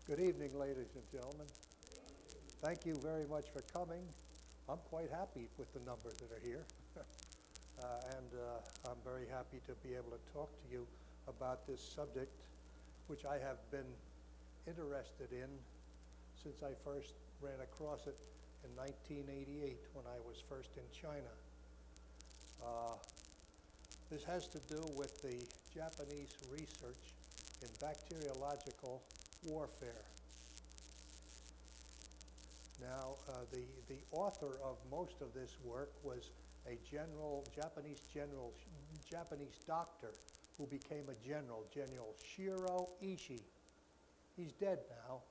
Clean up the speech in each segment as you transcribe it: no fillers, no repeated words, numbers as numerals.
Good evening, ladies and gentlemen. Thank you very much for coming. I'm quite happy with the numbers that are here. I'm very happy to be able to talk to you about this subject, which I have been interested in since I first ran across it in 1988 when I was first in China. This has to do with the Japanese research in bacteriological warfare. Now, the author of most of this work was a Japanese doctor who became a general, General Shiro Ishii. He's dead now.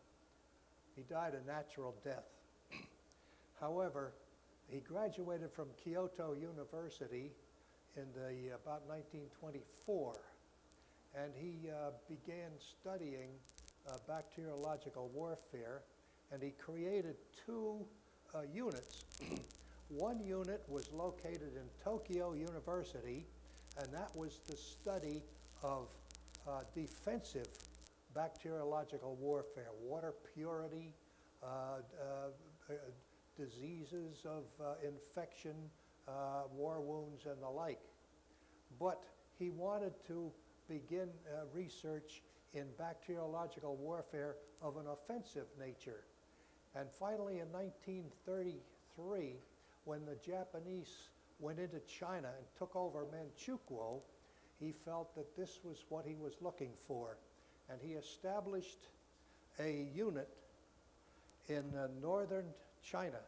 He died a natural death. However, he graduated from Kyoto University in about 1924, and he began studying bacteriological warfare, and he created two units. One unit was located in Tokyo University, and that was the study of defensive bacteriological warfare, water purity, diseases of infection, war wounds, and the like. But he wanted to begin research in bacteriological warfare of an offensive nature. And finally, in 1933, when the Japanese went into China and took over Manchukuo, he felt that this was what he was looking for. And he established a unit in northern China,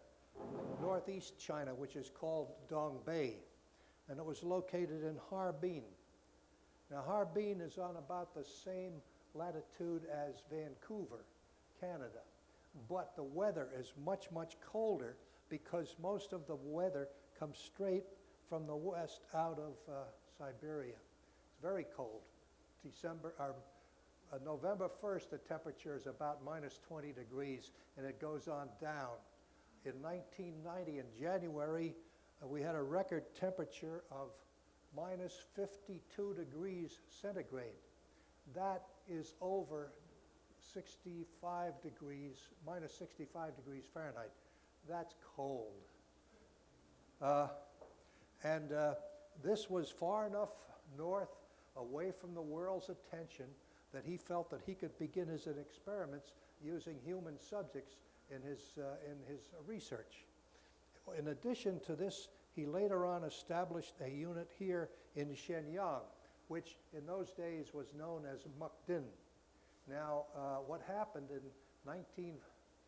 northeast China, which is called Dongbei. And it was located in Harbin. Now, Harbin is on about the same latitude as Vancouver, Canada. But the weather is much, much colder because most of the weather comes straight from the west out of Siberia. It's very cold. November 1st, the temperature is about minus 20 degrees, and it goes on down. In 1990, in January, we had a record temperature of minus 52 degrees centigrade. That is over 65 degrees, minus 65 degrees Fahrenheit. That's cold. This was far enough north, away from the world's attention, that he felt that he could begin his experiments using human subjects in his research. In addition to this, he later on established a unit here in Shenyang, which in those days was known as Mukden. Now, what happened in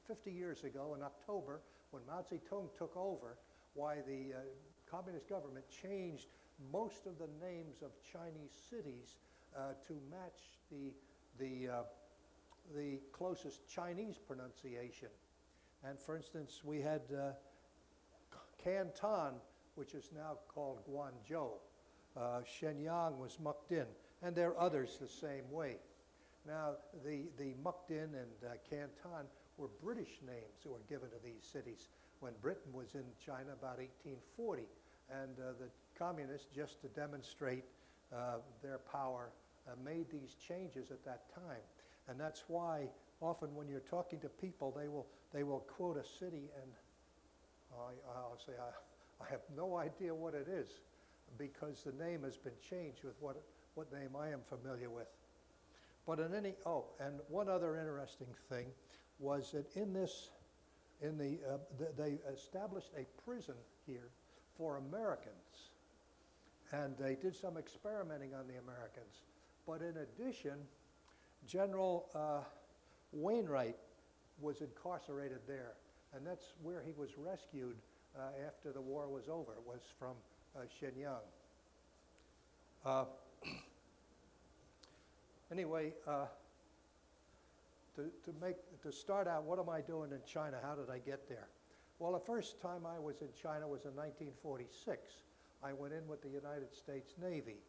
50 years ago in October, when Mao Zedong took over, why the communist government changed most of the names of Chinese cities to match the closest Chinese pronunciation. And for instance, we had Canton, which is now called Guangzhou. Shenyang was Mukden, and there are others the same way. Now, the Mukden and Canton were British names that were given to these cities when Britain was in China about 1840. And the communists, just to demonstrate their power, made these changes at that time. And that's why often when you're talking to people, they will quote a city, and I'll say, I have no idea what it is, because the name has been changed with what name I am familiar with. But and one other interesting thing was that they established a prison here for Americans, and they did some experimenting on the Americans. But in addition, General Wainwright was incarcerated there, and that's where he was rescued after the war was over. It was from Shenyang. Anyway, to start out, what am I doing in China? How did I get there? Well, the first time I was in China was in 1946. I went in with the United States Navy,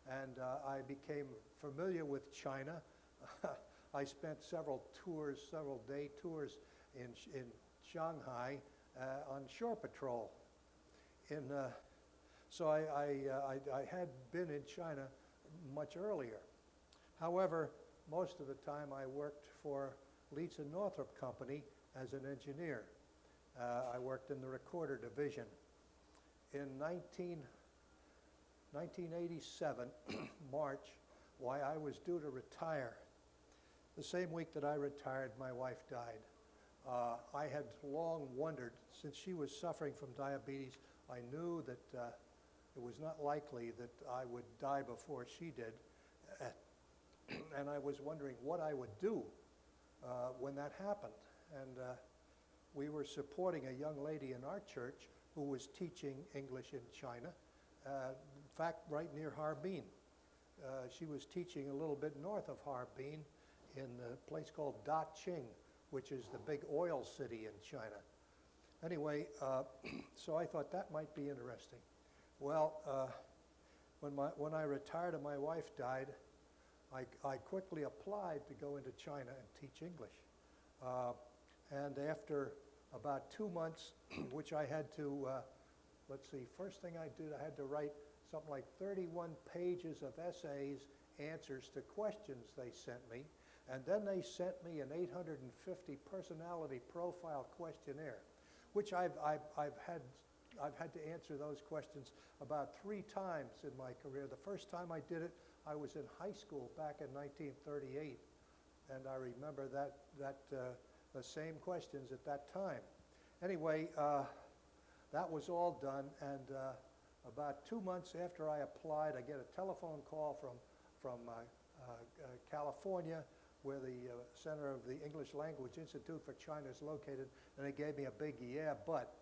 and I became familiar with China. I spent several day tours in Shanghai on shore patrol. So I had been in China much earlier. However, most of the time I worked for Leeds and Northrop Company as an engineer. I worked in the recorder division. In 1987, March, why I was due to retire. The same week that I retired, my wife died. I had long wondered, since she was suffering from diabetes, I knew that it was not likely that I would die before she did. And I was wondering what I would do when that happened. And we were supporting a young lady in our church who was teaching English in China, in fact, right near Harbin. She was teaching a little bit north of Harbin in a place called Daqing, which is the big oil city in China. Anyway, so I thought that might be interesting. Well, when I retired and my wife died, I quickly applied to go into China and teach English. And after about 2 months, which I had to, let's see, first thing I did, I had to write something like 31 pages of essays, answers to questions they sent me. And then they sent me an 850 personality profile questionnaire, which I've had to answer those questions about 3 times in my career. The first time I did it, I was in high school back in 1938, and I remember the same questions at that time. Anyway, that was all done, and about 2 months after I applied, I get a telephone call from California, where the Center of the English Language Institute for China is located, and they gave me a big yeah, but.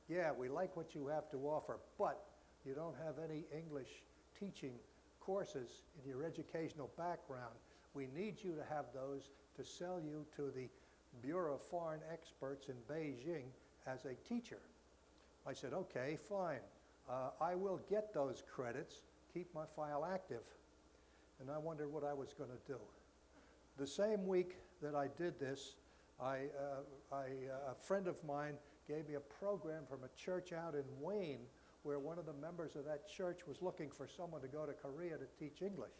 Yeah, we like what you have to offer, but you don't have any English teaching courses in your educational background. We need you to have those to sell you to the Bureau of Foreign Experts in Beijing as a teacher. I said, okay, fine. I will get those credits, keep my file active. And I wondered what I was going to do. The same week that I did this, a friend of mine gave me a program from a church out in Wayne, where one of the members of that church was looking for someone to go to Korea to teach English.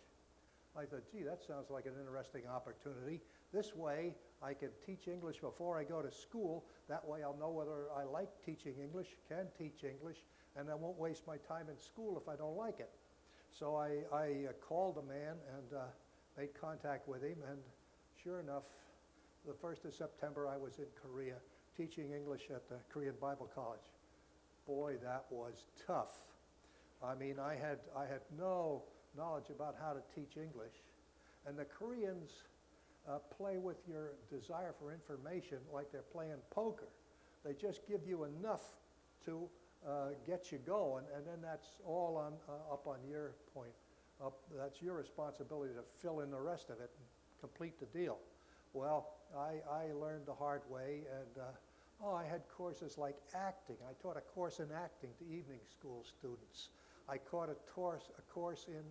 I thought, gee, that sounds like an interesting opportunity. This way, I can teach English before I go to school. That way, I'll know whether I like teaching English, can teach English, and I won't waste my time in school if I don't like it. So I called the man and made contact with him, and sure enough, the 1st of September, I was in Korea teaching English at the Korean Bible College. Boy, that was tough. I mean, I had no knowledge about how to teach English, and the Koreans play with your desire for information like they're playing poker. They just give you enough to get you going, and then that's all up on your point. That's your responsibility to fill in the rest of it and complete the deal. Well, I learned the hard way, and I had courses like acting. I taught a course in acting to evening school students. I taught a course in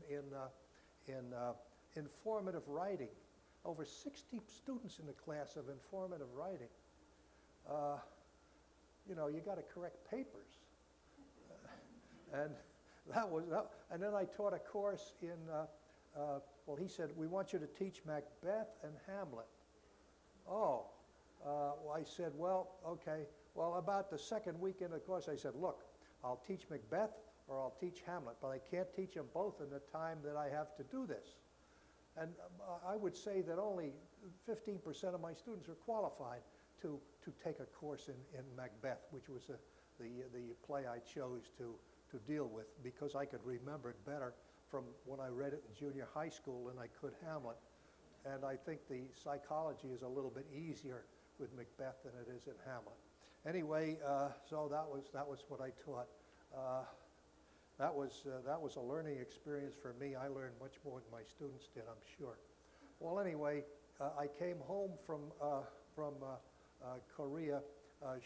informative writing. Over 60 students in the class of informative writing. You know, you got to correct papers, and that was that. And then I taught a course in. Well, he said, we want you to teach Macbeth and Hamlet. Oh, well, I said, well, okay. Well, about the second week in the course, I said, look, I'll teach Macbeth or I'll teach Hamlet, but I can't teach them both in the time that I have to do this. And I would say that only 15% of my students are qualified to take a course in Macbeth, which was the play I chose to deal with because I could remember it better from when I read it in junior high school than I could Hamlet. And I think the psychology is a little bit easier with Macbeth than it is in Hamlet. Anyway, so that was what I taught. That was a learning experience for me. I learned much more than my students did, I'm sure. Well, anyway, I came home from Korea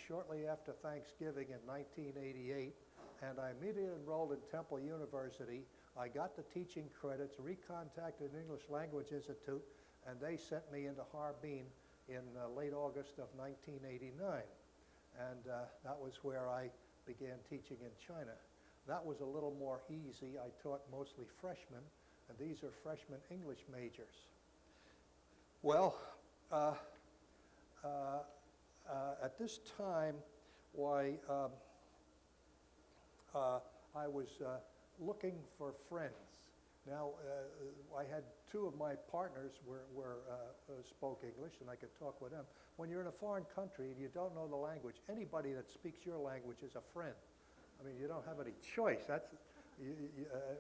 shortly after Thanksgiving in 1988, and I immediately enrolled in Temple University. I got the teaching credits, recontacted English Language Institute, and they sent me into Harbin in late August of 1989. And that was where I began teaching in China. That was a little more easy. I taught mostly freshmen, and these are freshman English majors. Well, at this time, why, I was looking for friends. Now, I had two of my partners spoke English, and I could talk with them. When you're in a foreign country and you don't know the language, anybody that speaks your language is a friend. I mean, you don't have any choice. And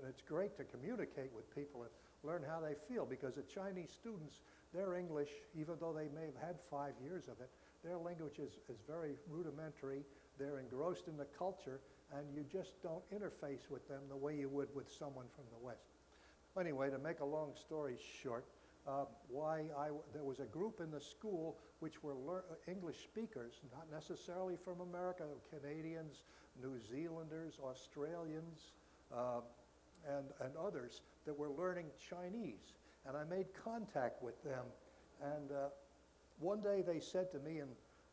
it's great to communicate with people and learn how they feel, because the Chinese students, their English, even though they may have had 5 years of it, their language is very rudimentary. They're engrossed in the culture, and you just don't interface with them the way you would with someone from the West. Anyway, to make a long story short, there was a group in the school which were English speakers, not necessarily from America, Canadians, New Zealanders, Australians, and others that were learning Chinese. And I made contact with them. And one day they said to me in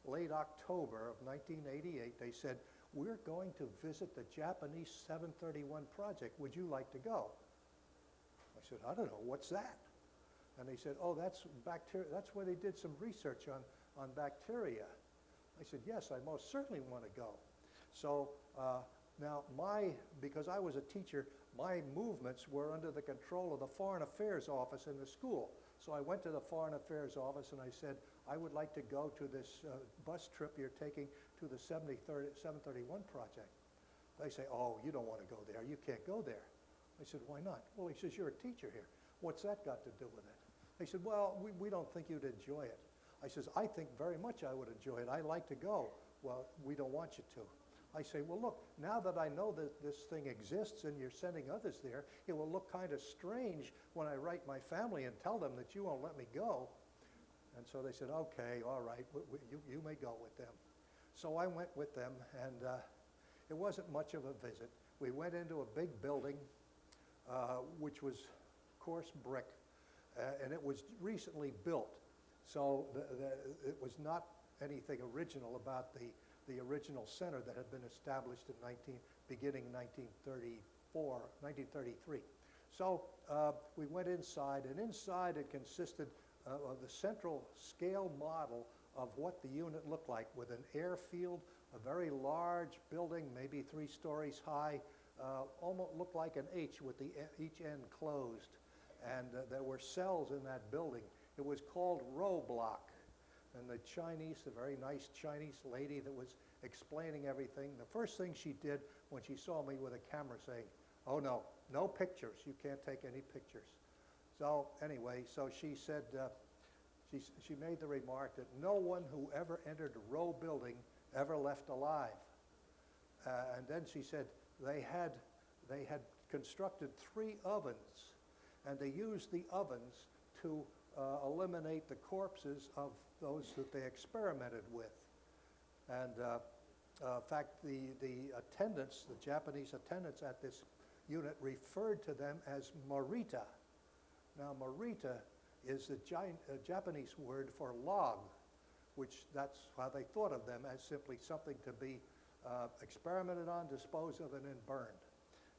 late October of 1988, they said, "We're going to visit the Japanese 731 project. Would you like to go?" I said, "I don't know, what's that?" And they said, "Oh, that's bacteria. That's where they did some research on bacteria." I said, "Yes, I most certainly want to go." So now because I was a teacher, my movements were under the control of the Foreign Affairs Office in the school. So I went to the Foreign Affairs Office and I said, "I would like to go to this bus trip you're taking to the 731 project." They say, "Oh, you don't want to go there. You can't go there." I said, "Why not?" "Well," he says, "you're a teacher here. What's that got to do with it?" They said, "Well, we don't think you'd enjoy it." I says, "I think very much I would enjoy it. I like to go." "Well, we don't want you to." I say, "Well, look, now that I know that this thing exists and you're sending others there, it will look kind of strange when I write my family and tell them that you won't let me go." And so they said, "Okay, all right, you may go with them." So I went with them, and it wasn't much of a visit. We went into a big building, which was coarse brick, and it was recently built. So it was not anything original about the original center that had been established in beginning 1933. So we went inside, and inside it consisted of the central scale model of what the unit looked like, with an airfield, a very large building, maybe 3 stories high, almost looked like an H with each end closed. And there were cells in that building. It was called row block. And the very nice Chinese lady that was explaining everything, the first thing she did when she saw me with a camera saying, "Oh no, no pictures. You can't take any pictures." So anyway, so she said, she made the remark that no one who ever entered a row building ever left alive. And then she said they had constructed 3 ovens, and they used the ovens to eliminate the corpses of those that they experimented with. And in fact, the attendants, the Japanese attendants at this unit, referred to them as morita. Now, morita is the Japanese word for log, which that's how they thought of them, as simply something to be experimented on, disposed of, and then burned.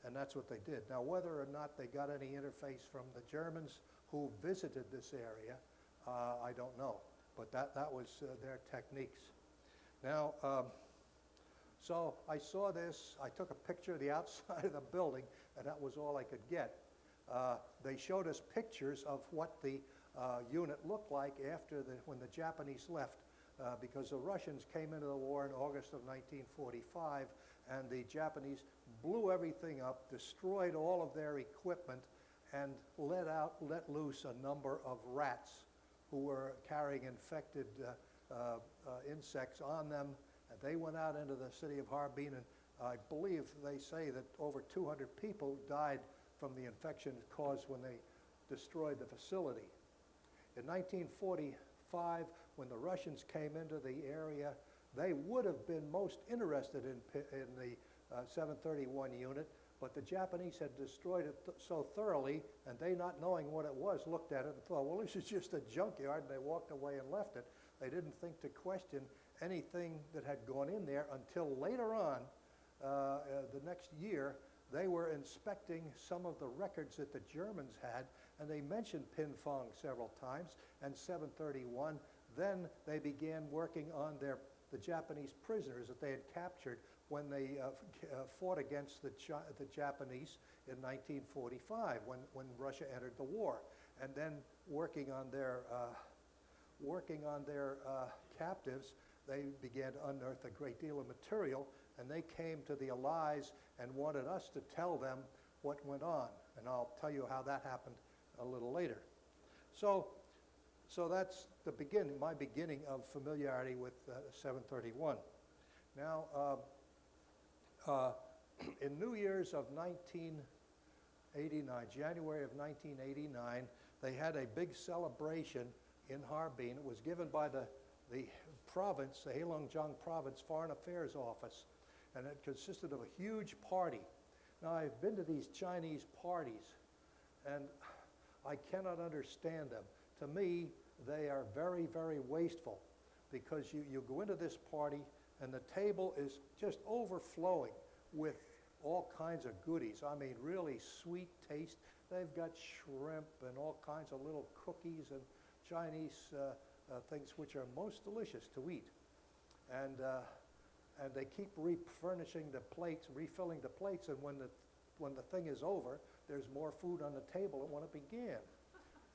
And that's what they did. Now, whether or not they got any interface from the Germans who visited this area, I don't know. But that was their techniques. Now, so I saw this. I took a picture of the outside of the building, and that was all I could get. They showed us pictures of what the unit looked like when the Japanese left, because the Russians came into the war in August of 1945, and the Japanese blew everything up, destroyed all of their equipment, and let loose a number of rats who were carrying infected insects on them. And they went out into the city of Harbin, and I believe they say that over 200 people died from the infection caused when they destroyed the facility. In 1945, when the Russians came into the area, they would have been most interested in the 731 unit, but the Japanese had destroyed it so thoroughly, and they, not knowing what it was, looked at it and thought, well, this is just a junkyard, and they walked away and left it. They didn't think to question anything that had gone in there until later on, the next year. They were inspecting some of the records that the Germans had, and they mentioned Pin Fong several times, and 731. Then they began working on the Japanese prisoners that they had captured when they fought against the Japanese in 1945 when Russia entered the war. And then working on their captives, they began to unearth a great deal of material, and they came to the Allies and wanted us to tell them what went on. And I'll tell you how that happened a little later. So that's the beginning, my beginning of familiarity with 731. Now, in New Year's of 1989, January of 1989, they had a big celebration in Harbin. It was given by the province, the Heilongjiang Province Foreign Affairs Office, and it consisted of a huge party. Now, I've been to these Chinese parties, and I cannot understand them. To me, they are very, very wasteful, because you go into this party and the table is just overflowing with all kinds of goodies. I mean, really sweet taste. They've got shrimp and all kinds of little cookies and Chinese things which are most delicious to eat. And they keep refurnishing the plates, refilling the plates, and when the thing is over, there's more food on the table than when it began.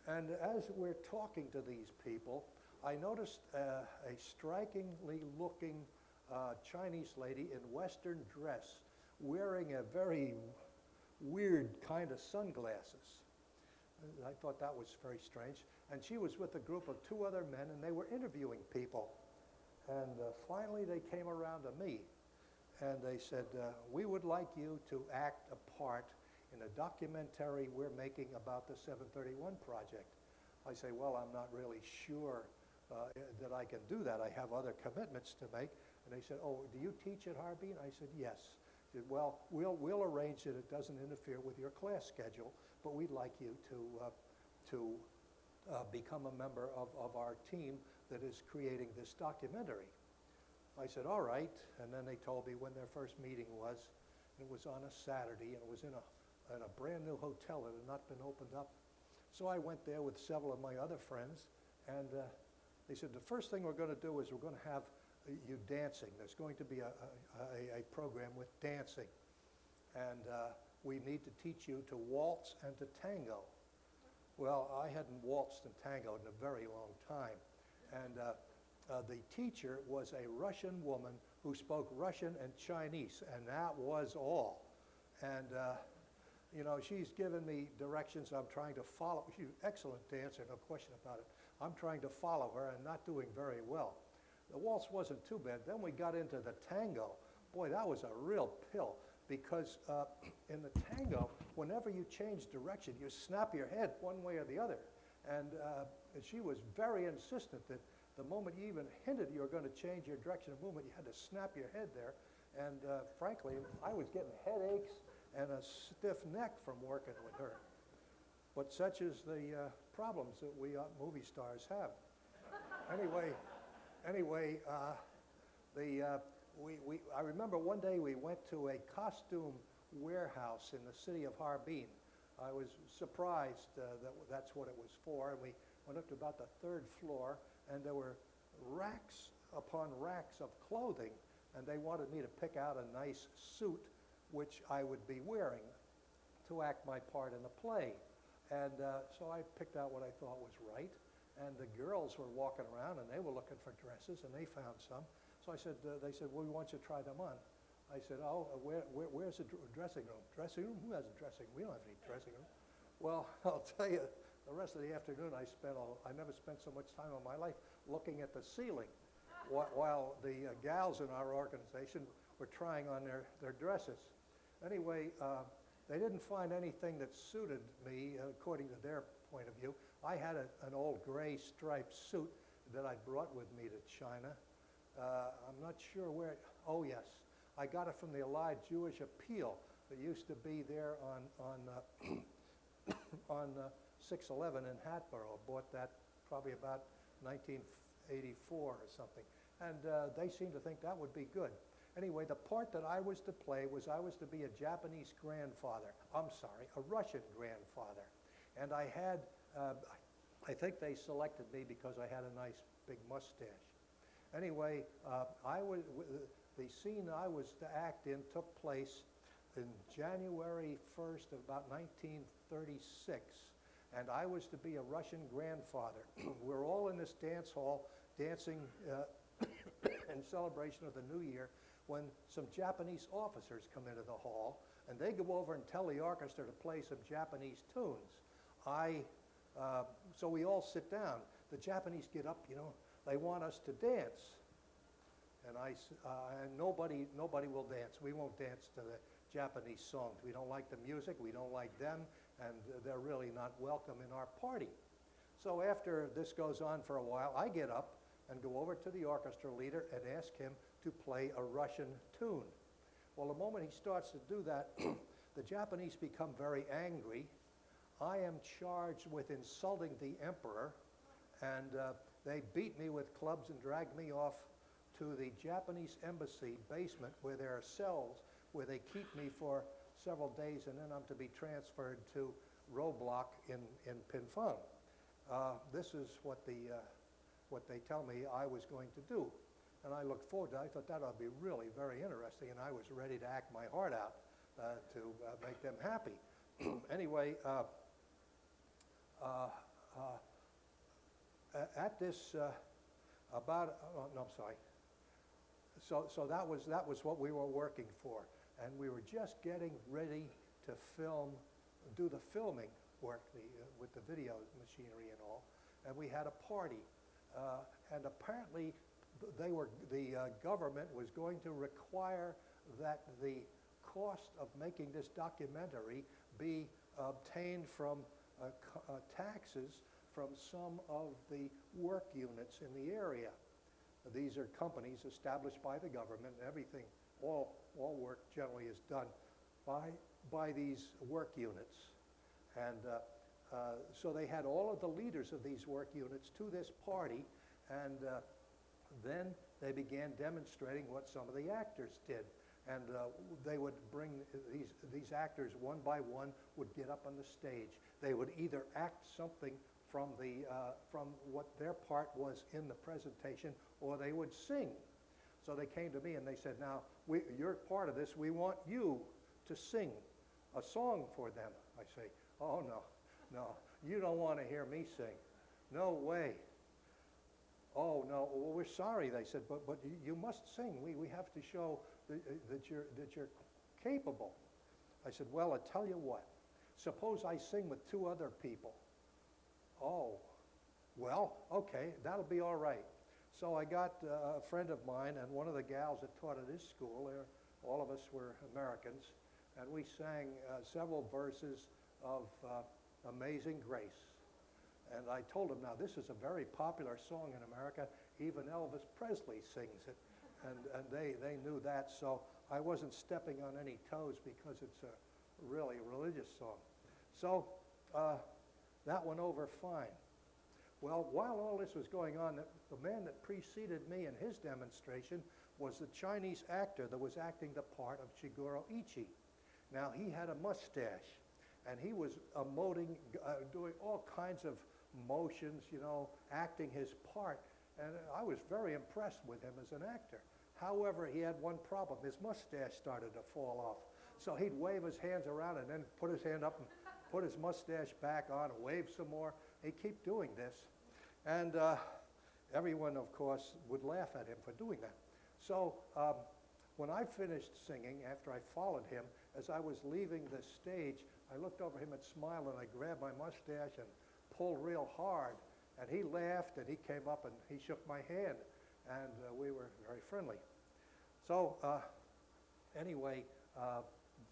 And as we're talking to these people, I noticed a strikingly looking Chinese lady in Western dress wearing a very weird kind of sunglasses. I thought that was very strange. And she was with a group of two other men, and they were interviewing people. And finally, they came around to me, and they said, we would like you to act a part in a documentary we're making about the 731 project. I say, well, I'm not really sure that I can do that. I have other commitments to make. And they said, oh, do you teach at Harbin? I said, yes. They said, well, we'll arrange that it doesn't interfere with your class schedule, but we'd like you to become a member of our team that is creating this documentary. I said, all right. And then they told me when their first meeting was. It was on a Saturday, and it was in a brand new hotel that had not been opened up. So I went there with several of my other friends, and they said, the first thing we're going to do is we're going to have you dancing. There's going to be a program with dancing, and we need to teach you to waltz and to tango. Well, I hadn't waltzed and tangoed in a very long time, and the teacher was a Russian woman who spoke Russian and Chinese, and that was all. And you know, she's given me directions I'm trying to follow. She's an excellent dancer, no question about it. I'm trying to follow her and not doing very well. The waltz wasn't too bad. Then we got into the tango. Boy, that was a real pill, because in the tango, whenever you change direction, you snap your head one way or the other. And she was very insistent that the moment you even hinted you were going to change your direction of movement, you had to snap your head there. And frankly, I was getting headaches and a stiff neck from working with her. But such is the problems that we movie stars have. Anyway, I remember one day we went to a costume warehouse in the city of Harbin. I was surprised that's what it was for, and we went up to about the third floor, and there were racks upon racks of clothing, and they wanted me to pick out a nice suit which I would be wearing to act my part in the play. And so I picked out what I thought was right, and the girls were walking around, and they were looking for dresses, and they found some. So I said, they said, well, we want you to try them on. I said, oh, where's the dressing room? Dressing room? Who has a dressing room? We don't have any dressing room. Well, I'll tell you, the rest of the afternoon I never spent so much time in my life looking at the ceiling while the gals in our organization were trying on their dresses. Anyway, they didn't find anything that suited me according to their point of view. I had an old gray striped suit that I brought with me to China. I'm not sure where, oh yes, I got it from the Allied Jewish Appeal that used to be there on 611 in Hatboro. Bought that probably about 1984 or something. And they seemed to think that would be good. Anyway, the part that I was to play was I was to be a Japanese grandfather. I'm sorry, a Russian grandfather. And I had, I think they selected me because I had a nice big mustache. Anyway, the scene I was to act in took place in January 1st of about 1936, and I was to be a Russian grandfather. We're all in this dance hall dancing in celebration of the New Year when some Japanese officers come into the hall, and they go over and tell the orchestra to play some Japanese tunes. So we all sit down. The Japanese get up, they want us to dance. And and nobody will dance. We won't dance to the Japanese songs. We don't like the music, we don't like them, and they're really not welcome in our party. So after this goes on for a while, I get up and go over to the orchestra leader and ask him to play a Russian tune. Well, the moment he starts to do that, the Japanese become very angry. I am charged with insulting the emperor, and they beat me with clubs and drag me off to the Japanese embassy basement where there are cells where they keep me for several days, and then I'm to be transferred to Roeblock in Pinfang. This is what they tell me I was going to do. And I looked forward to it. I thought that would be really very interesting, and I was ready to act my heart out to make them happy. Anyway, at this, no, I'm sorry. So that was what we were working for, and we were just getting ready to do the filming work with the video machinery and all, and we had a party, and apparently the government was going to require that the cost of making this documentary be obtained from taxes from some of the work units in the area. These are companies established by the government. Everything, all work generally is done by these work units. And so they had all of the leaders of these work units to this party, and then they began demonstrating what some of the actors did. And they would bring these actors one by one would get up on the stage. They would either act something from what their part was in the presentation, or they would sing. So they came to me and they said, now, you're part of this. We want you to sing a song for them. I say, oh, no, you don't want to hear me sing. No way. Oh, no, well, we're sorry, they said, but you must sing. We have to show that you're capable. I said, well, I tell you what, suppose I sing with two other people. Oh, well, okay, that'll be all right. So I got a friend of mine and one of the gals that taught at his school, all of us were Americans, and we sang several verses of Amazing Grace. And I told him, now this is a very popular song in America. Even Elvis Presley sings it. And they knew that, so I wasn't stepping on any toes because it's a really religious song. So that went over fine. Well, while all this was going on, the man that preceded me in his demonstration was the Chinese actor that was acting the part of Chiguro Ichi. Now, he had a mustache, and he was emoting, doing all kinds of motions, acting his part. And I was very impressed with him as an actor. However, he had one problem. His mustache started to fall off. So he'd wave his hands around and then put his hand up and put his mustache back on and wave some more. He'd keep doing this. And everyone, of course, would laugh at him for doing that. So when I finished singing, after I followed him, as I was leaving the stage, I looked over him and smiled, and I grabbed my mustache and pulled real hard. And he laughed, and he came up, and he shook my hand, and we were very friendly. So anyway,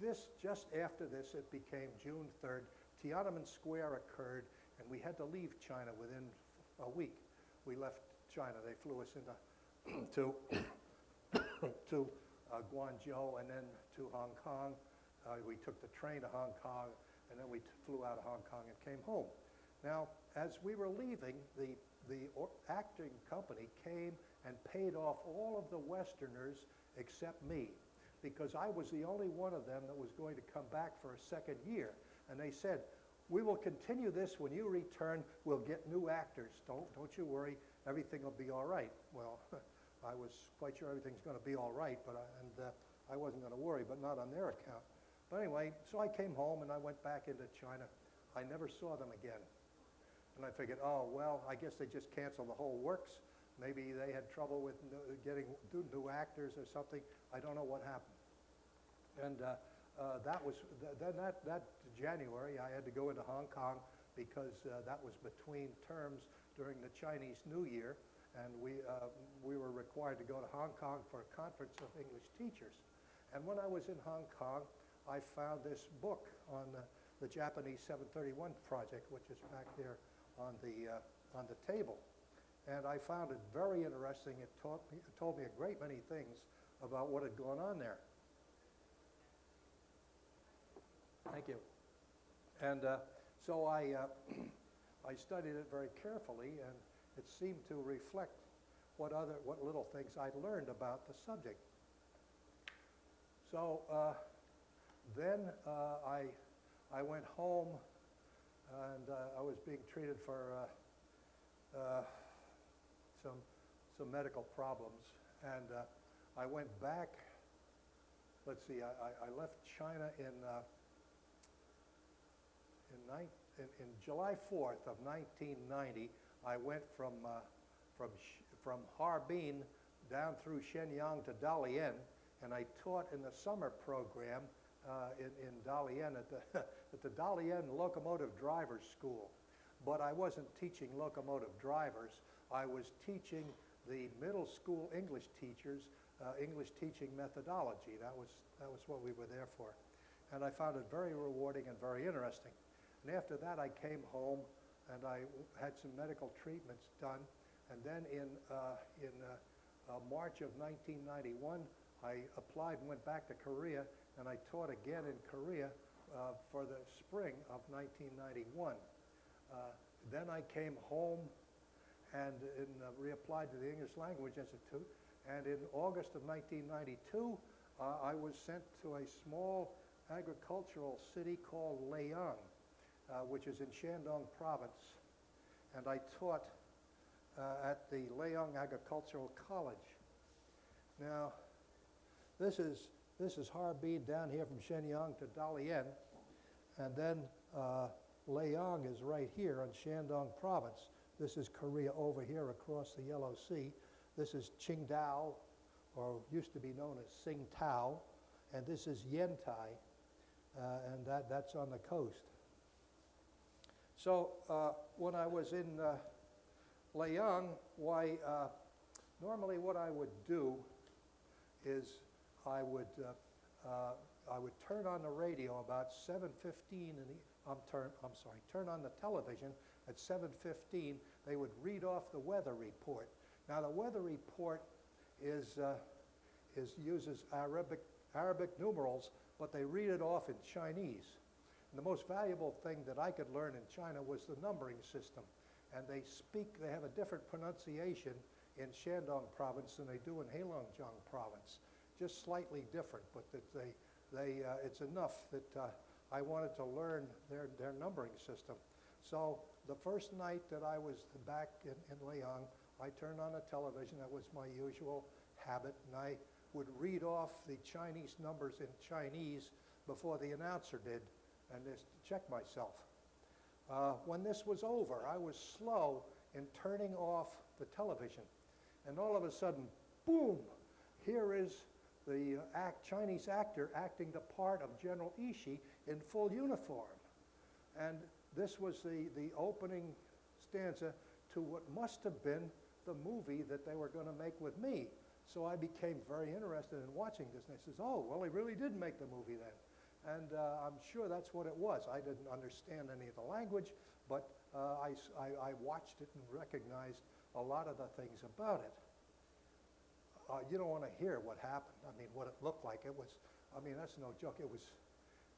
just after this, it became June 3rd. Tiananmen Square occurred, and we had to leave China within a week. We left China. They flew us into to Guangzhou and then to Hong Kong. We took the train to Hong Kong, and then we flew out of Hong Kong and came home. Now, as we were leaving, the acting company came and paid off all of the Westerners except me, because I was the only one of them that was going to come back for a second year. And they said, we will continue this when you return. We'll get new actors. Don't you worry. everything will be all right. Well, I was quite sure everything's going to be all right, but I wasn't going to worry, but not on their account. But anyway, so I came home and I went back into China. I never saw them again. And I figured, oh, well, I guess they just canceled the whole works. Maybe they had trouble with getting new actors or something. I don't know what happened. And that January, I had to go into Hong Kong because that was between terms during the Chinese New Year. And we were required to go to Hong Kong for a conference of English teachers. And when I was in Hong Kong, I found this book on the Japanese 731 project, which is back there on the table. And I found it very interesting. It told me a great many things about what had gone on there. Thank you. And so I studied it very carefully, and it seemed to reflect what little things I'd learned about the subject. So then I went home, and I was being treated for some medical problems, and I went back. Let's see, I left China in July 4th of 1990. I went from Harbin down through Shenyang to Dalian, and I taught in the summer program in Dalian at the Dalian Locomotive Drivers School. But I wasn't teaching locomotive drivers. I was teaching the middle school English teachers English teaching methodology. That was what we were there for. And I found it very rewarding and very interesting. And after that, I came home and I had some medical treatments done. And then in March of 1991, I applied and went back to Korea, and I taught again in Korea for the spring of 1991. Then I came home and reapplied to the English Language Institute. And in August of 1992, I was sent to a small agricultural city called Leiyang, which is in Shandong Province. And I taught at the Leiyang Agricultural College. Now, this is Harbin down here from Shenyang to Dalian, and then Leiyang is right here in Shandong Province. This is Korea over here across the Yellow Sea. This is Qingdao, or used to be known as Tsingtao, and this is Yantai, and that's on the coast. So when I was in Leiyang, normally what I would do is I would turn on the radio about 7:15 turn on the television at 7:15. They would read off the weather report. Now the weather report uses Arabic numerals, but they read it off in Chinese. And the most valuable thing that I could learn in China was the numbering system. And they have a different pronunciation in Shandong Province than they do in Heilongjiang Province. Just slightly different, but it's enough that I wanted to learn their numbering system. So the first night that I was back in Leiyang, I turned on the television. That was my usual habit, and I would read off the Chinese numbers in Chinese before the announcer did, and just check myself. When this was over, I was slow in turning off the television, and all of a sudden, boom, here is the Chinese actor acting the part of General Ishii in full uniform. And this was the opening stanza to what must have been the movie that they were going to make with me. So I became very interested in watching this, and I says, oh, well, they really did make the movie then. And I'm sure that's what it was. I didn't understand any of the language, but I watched it and recognized a lot of the things about it. You don't want to hear what happened. I mean, what it looked like. That's no joke. It was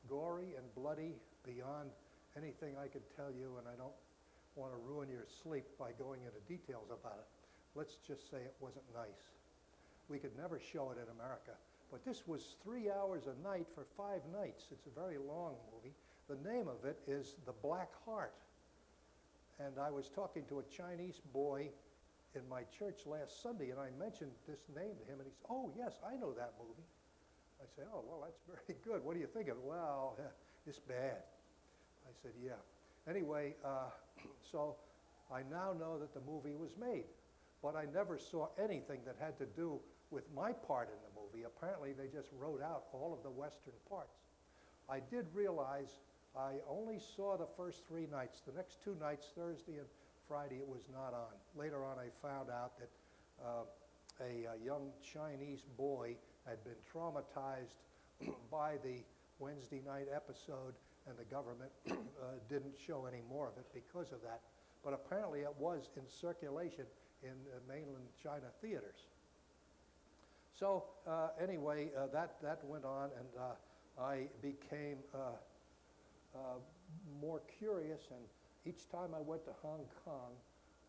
gory and bloody beyond anything I could tell you, and I don't want to ruin your sleep by going into details about it. Let's just say it wasn't nice. We could never show it in America. But this was 3 hours a night for 5 nights. It's a very long movie. The name of it is The Black Heart. And I was talking to a Chinese boy in my church last Sunday, and I mentioned this name to him, and he said, "Oh, yes, I know that movie." I said, "Oh, well, that's very good. What do you think of it?" "Well, it's bad." I said, "Yeah." Anyway, so I now know that the movie was made, but I never saw anything that had to do with my part in the movie. Apparently, they just wrote out all of the Western parts. I did realize I only saw the first 3 nights. The next 2 nights, Thursday and Friday, it was not on. Later on, I found out that a young Chinese boy had been traumatized by the Wednesday night episode, and the government didn't show any more of it because of that. But apparently it was in circulation in mainland China theaters. So anyway, that went on, and I became more curious, and each time I went to Hong Kong,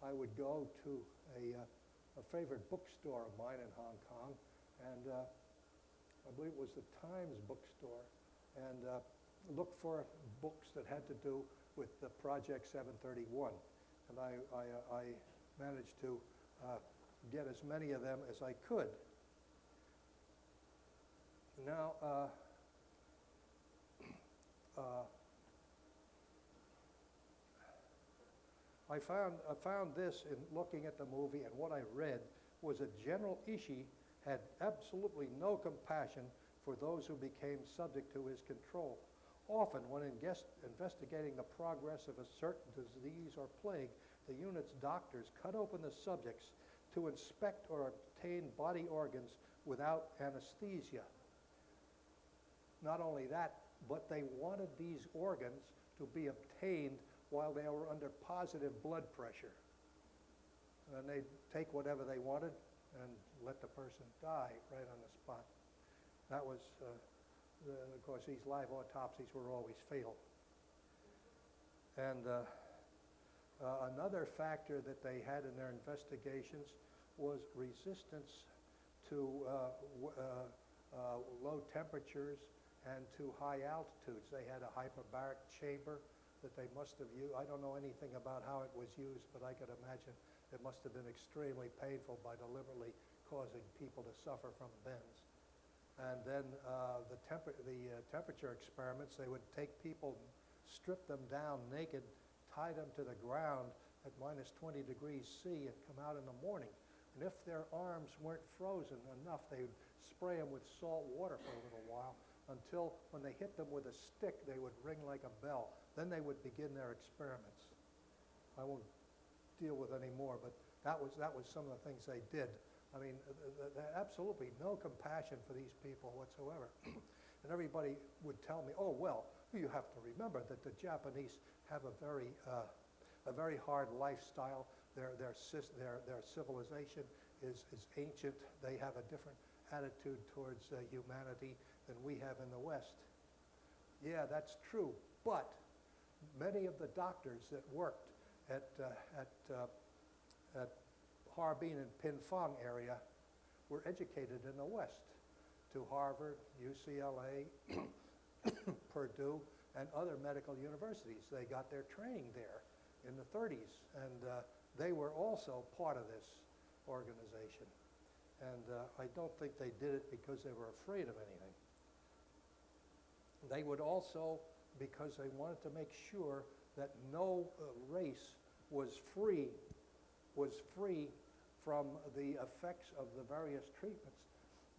I would go to a favorite bookstore of mine in Hong Kong, and I believe it was the Times bookstore, and look for books that had to do with the Project 731. And I managed to get as many of them as I could. Now, I found this in looking at the movie, and what I read was that General Ishii had absolutely no compassion for those who became subject to his control. Often, when investigating the progress of a certain disease or plague, the unit's doctors cut open the subjects to inspect or obtain body organs without anesthesia. Not only that, but they wanted these organs to be obtained while they were under positive blood pressure. And they'd take whatever they wanted and let the person die right on the spot. That was, of course, these live autopsies were always fatal. And another factor that they had in their investigations was resistance to low temperatures and to high altitudes. They had a hyperbaric chamber that they must have used. I don't know anything about how it was used, but I could imagine it must have been extremely painful by deliberately causing people to suffer from bends. And then the temperature experiments, they would take people, strip them down naked, tie them to the ground at minus 20 degrees C and come out in the morning. And if their arms weren't frozen enough, they would spray them with salt water for a little while until when they hit them with a stick, they would ring like a bell. Then they would begin their experiments. I won't deal with any more, but that was some of the things they did. I mean, absolutely no compassion for these people whatsoever. And everybody would tell me, "Oh, well, you have to remember that the Japanese have a very hard lifestyle. Their civilization is ancient. They have a different attitude towards humanity than we have in the West." Yeah, that's true. But many of the doctors that worked at Harbin and Pinfang area were educated in the West, to Harvard, UCLA, Purdue, and other medical universities. They got their training there in the 30s, and they were also part of this organization. And I don't think they did it because they were afraid of anything. They would also, because they wanted to make sure that no race was free from the effects of the various treatments.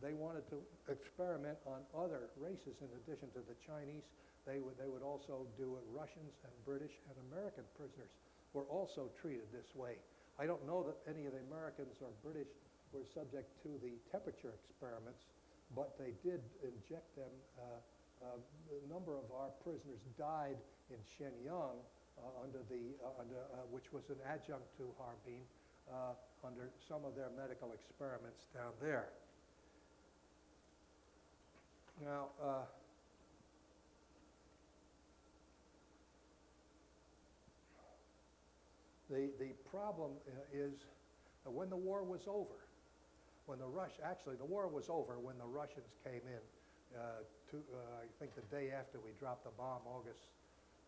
They wanted to experiment on other races in addition to the Chinese. They would also do it. Russians and British and American prisoners were also treated this way. I don't know that any of the Americans or British were subject to the temperature experiments, but they did inject them. A number of our prisoners died in Shenyang which was an adjunct to Harbin, under some of their medical experiments down there. Now, the problem is when the war was over, the war was over when the Russians came in. I think the day after we dropped the bomb, I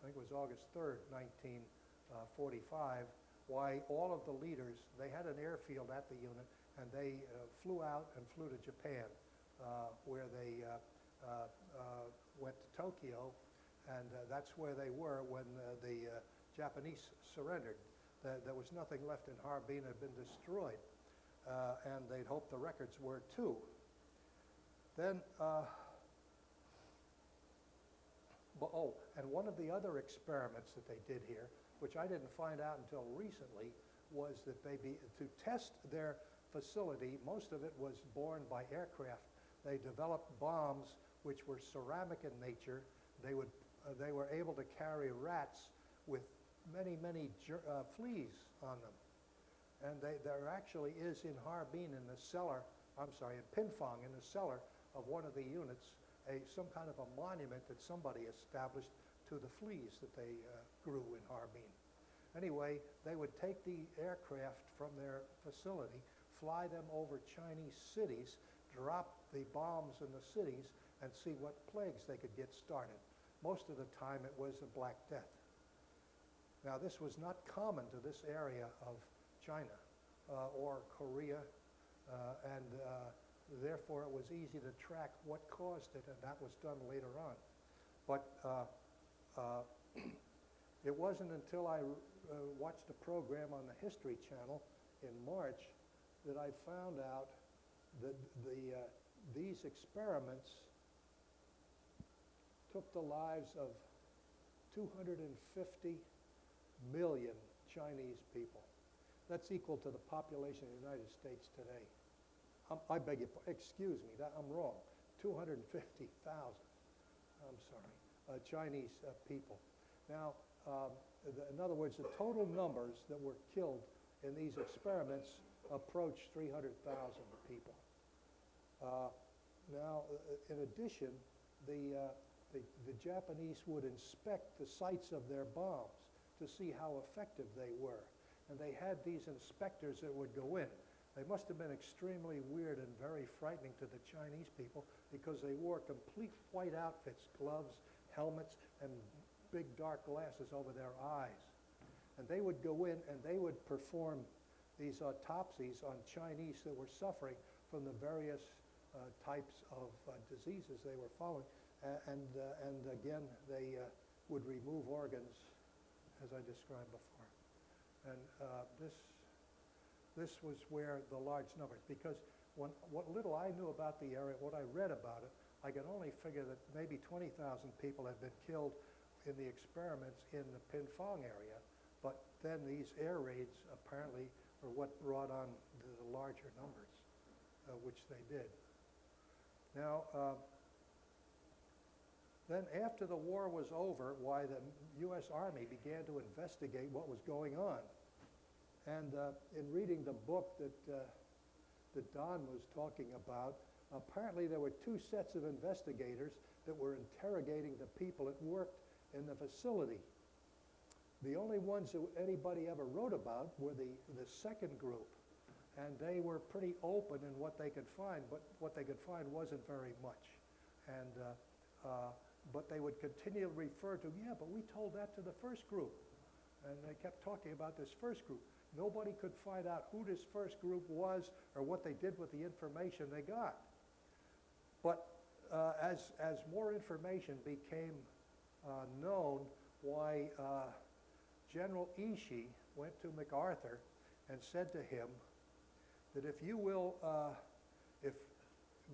think it was August 3rd, 1945, why all of the leaders, they had an airfield at the unit, and they flew out and flew to Japan, where they went to Tokyo, and that's where they were when the Japanese surrendered. There was nothing left in Harbin, had been destroyed, and they'd hoped the records were too. Then, and one of the other experiments that they did here, which I didn't find out until recently, was that to test their facility, most of it was borne by aircraft. They developed bombs which were ceramic in nature. They were able to carry rats with many fleas on them. And there actually is in Harbin, in the cellar, in Pinfang, in the cellar of one of the units, some kind of a monument that somebody established to the fleas that they grew in Harbin. Anyway, they would take the aircraft from their facility, fly them over Chinese cities, drop the bombs in the cities, and see what plagues they could get started. Most of the time it was a Black Death. Now this was not common to this area of China or Korea, and therefore it was easy to track what caused it, and that was done later on. But it wasn't until I watched a program on the History Channel in March that I found out that these experiments took the lives of 250 million Chinese people. That's equal to the population of the United States today. I beg your pardon, excuse me, I'm wrong. 250,000, I'm sorry, Chinese people. Now, in other words, the total numbers that were killed in these experiments approach 300,000 people. Now, in addition, the Japanese would inspect the sites of their bombs to see how effective they were. And they had these inspectors that would go in. They must have been extremely weird and very frightening to the Chinese people because they wore complete white outfits, gloves, helmets, and big dark glasses over their eyes. And they would go in and they would perform these autopsies on Chinese that were suffering from the various types of diseases they were following. And again, they would remove organs, as I described before. And this was where the large numbers, because what little I knew about the area, what I read about it, I could only figure that maybe 20,000 people had been killed in the experiments in the Pinfang area. But then these air raids apparently were what brought on the larger numbers, which they did. Now, then after the war was over, why the U.S. Army began to investigate what was going on. And in reading the book that Don was talking about, apparently there were two sets of investigators that were interrogating the people that worked in the facility. The only ones that anybody ever wrote about were the second group. And they were pretty open in what they could find, but what they could find wasn't very much. And but they would continue to refer to, yeah, but we told that to the first group. And they kept talking about this first group. Nobody could find out who this first group was or what they did with the information they got. But as more information became known, why General Ishii went to MacArthur and said to him that if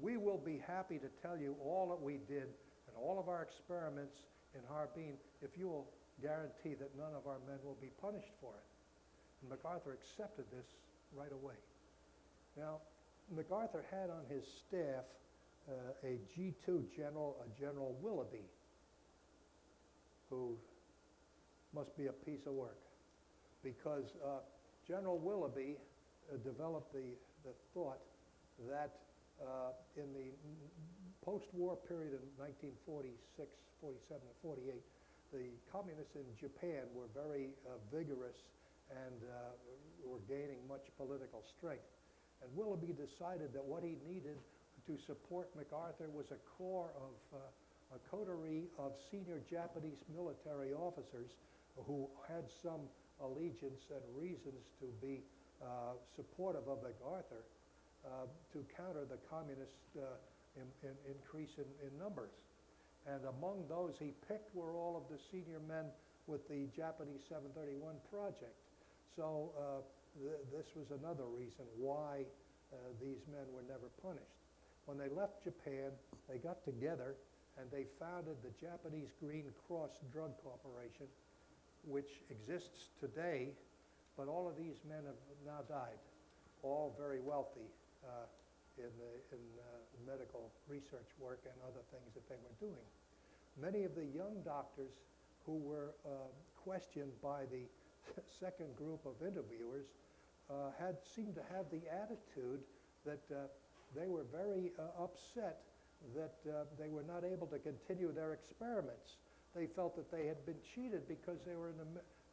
we will be happy to tell you all that we did and all of our experiments in Harbin, if you will guarantee that none of our men will be punished for it. And MacArthur accepted this right away. Now, MacArthur had on his staff a G2 general, a General Willoughby, who must be a piece of work, because General Willoughby developed the thought that in the post-war period in 1946, 47, and 48, the communists in Japan were very vigorous and were gaining much political strength. And Willoughby decided that what he needed to support MacArthur was a coterie of senior Japanese military officers who had some allegiance and reasons to be supportive of MacArthur to counter the communist increase in numbers. And among those he picked were all of the senior men with the Japanese 731 project. So this was another reason why these men were never punished. When they left Japan, they got together and they founded the Japanese Green Cross Drug Corporation, which exists today, but all of these men have now died, all very wealthy in medical research work and other things that they were doing. Many of the young doctors who were questioned by the second group of interviewers seemed to have the attitude that they were very upset that they were not able to continue their experiments. They felt that they had been cheated because they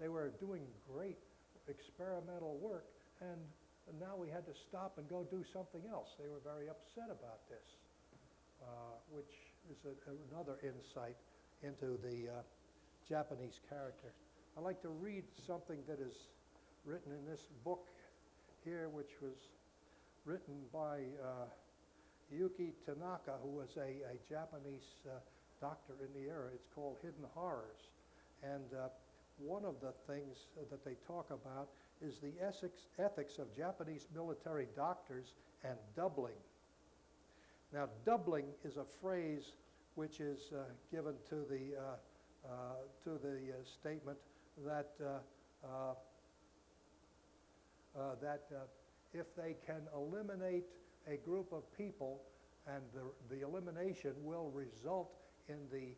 were doing great experimental work, and now we had to stop and go do something else. They were very upset about this, which is another insight into the Japanese character. I'd like to read something that is written in this book here, which was written by Yuki Tanaka, who was a Japanese doctor in the era. It's called Hidden Horrors. And one of the things that they talk about is the ethics of Japanese military doctors and doubling. Now, doubling is a phrase which is given to the statement that if they can eliminate a group of people and the elimination will result in the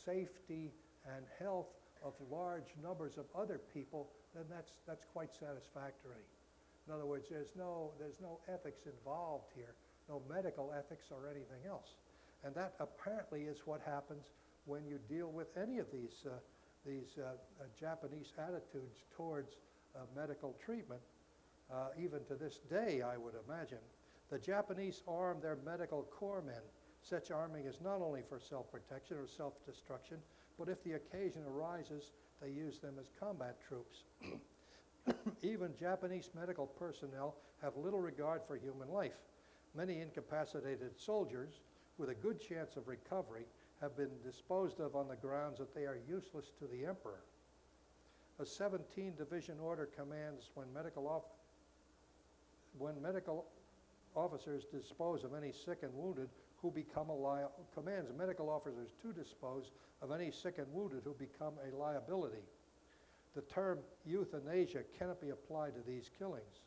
safety and health of large numbers of other people, then that's quite satisfactory. In other words, there's no ethics involved here, no medical ethics or anything else. And that apparently is what happens when you deal with any of these Japanese attitudes towards medical treatment. Even to this day, I would imagine. The Japanese arm their medical corps men. Such arming is not only for self-protection or self-destruction, but if the occasion arises, they use them as combat troops. Even Japanese medical personnel have little regard for human life. Many incapacitated soldiers, with a good chance of recovery, have been disposed of on the grounds that they are useless to the emperor. A 17-division order commands when medical officers dispose of any sick and wounded who become commands medical officers to dispose of any sick and wounded who become a liability. The term euthanasia cannot be applied to these killings.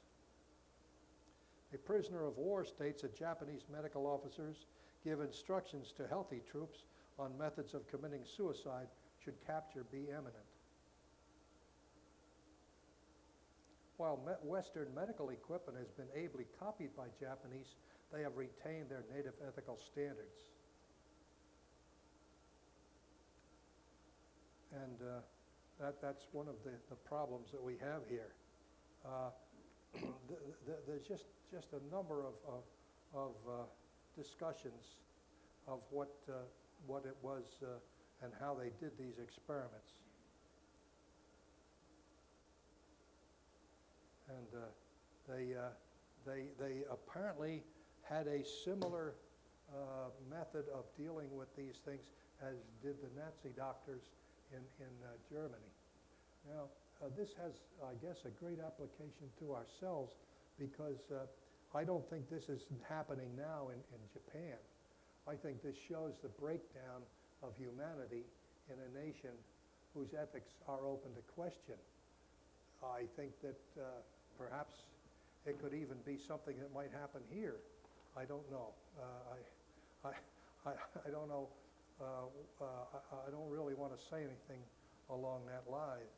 A prisoner of war states that Japanese medical officers give instructions to healthy troops on methods of committing suicide should capture be imminent. While Western medical equipment has been ably copied by Japanese, they have retained their native ethical standards. And that's one of the problems that we have here. There's just a number of discussions of what it was and how they did these experiments. And they apparently had a similar method of dealing with these things as did the Nazi doctors in Germany. Now, this has, I guess, a great application to ourselves because I don't think this is happening now in Japan. I think this shows the breakdown of humanity in a nation whose ethics are open to question. I think that perhaps it could even be something that might happen here. I don't know. I don't know. I don't really want to say anything along that line,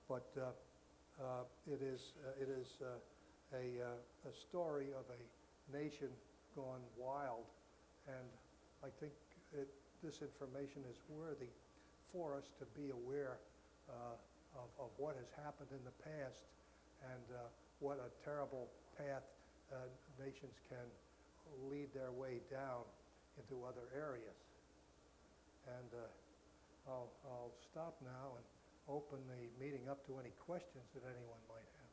but it is a story of a nation gone wild, and I think this information is worthy for us to be aware of what has happened in the past and what a terrible path nations can lead their way down into other areas. And I'll stop now, and open the meeting up to any questions that anyone might have.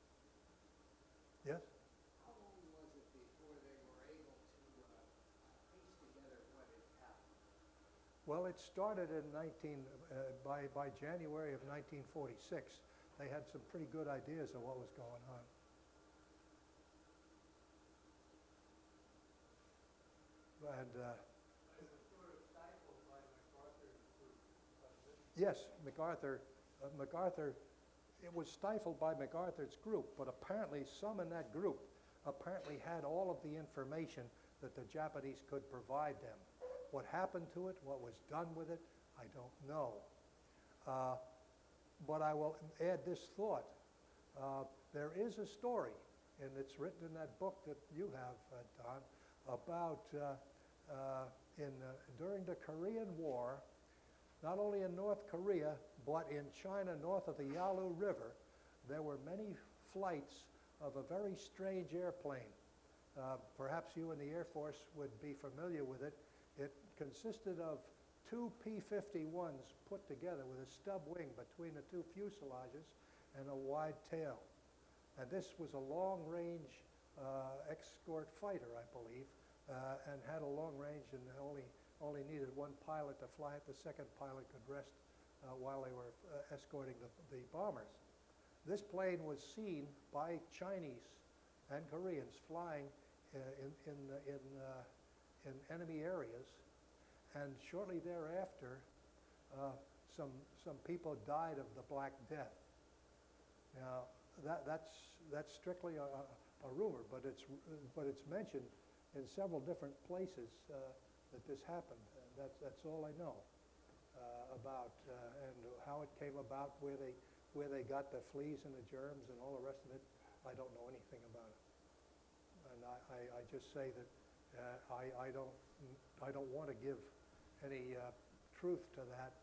Yes? How long was it before they were able to piece together what had happened? Well, it started in by January of 1946. They had some pretty good ideas of what was going on. And It was sort of stifled by MacArthur's group, wasn't it? yes, MacArthur, it was stifled by MacArthur's group, but apparently some in that group apparently had all of the information that the Japanese could provide them. What happened to it, what was done with it, I don't know. But I will add this thought. There is a story, and it's written in that book that you have, Don, about during the Korean War, not only in North Korea, but in China north of the Yalu River, there were many flights of a very strange airplane. Perhaps you in the Air Force would be familiar with it. It consisted of two P-51s put together with a stub wing between the two fuselages and a wide tail. And this was a long-range escort fighter, I believe, and had a long range and only needed one pilot to fly it. The second pilot could rest while they were escorting the bombers. This plane was seen by Chinese and Koreans flying in enemy areas, and shortly thereafter, some people died of the Black Death. Now, that's strictly a rumor, but it's mentioned in several different places that this happened. That's all I know about, and how it came about, where they got the fleas and the germs and all the rest of it. I don't know anything about it, and I just say that I don't want to give any truth to that.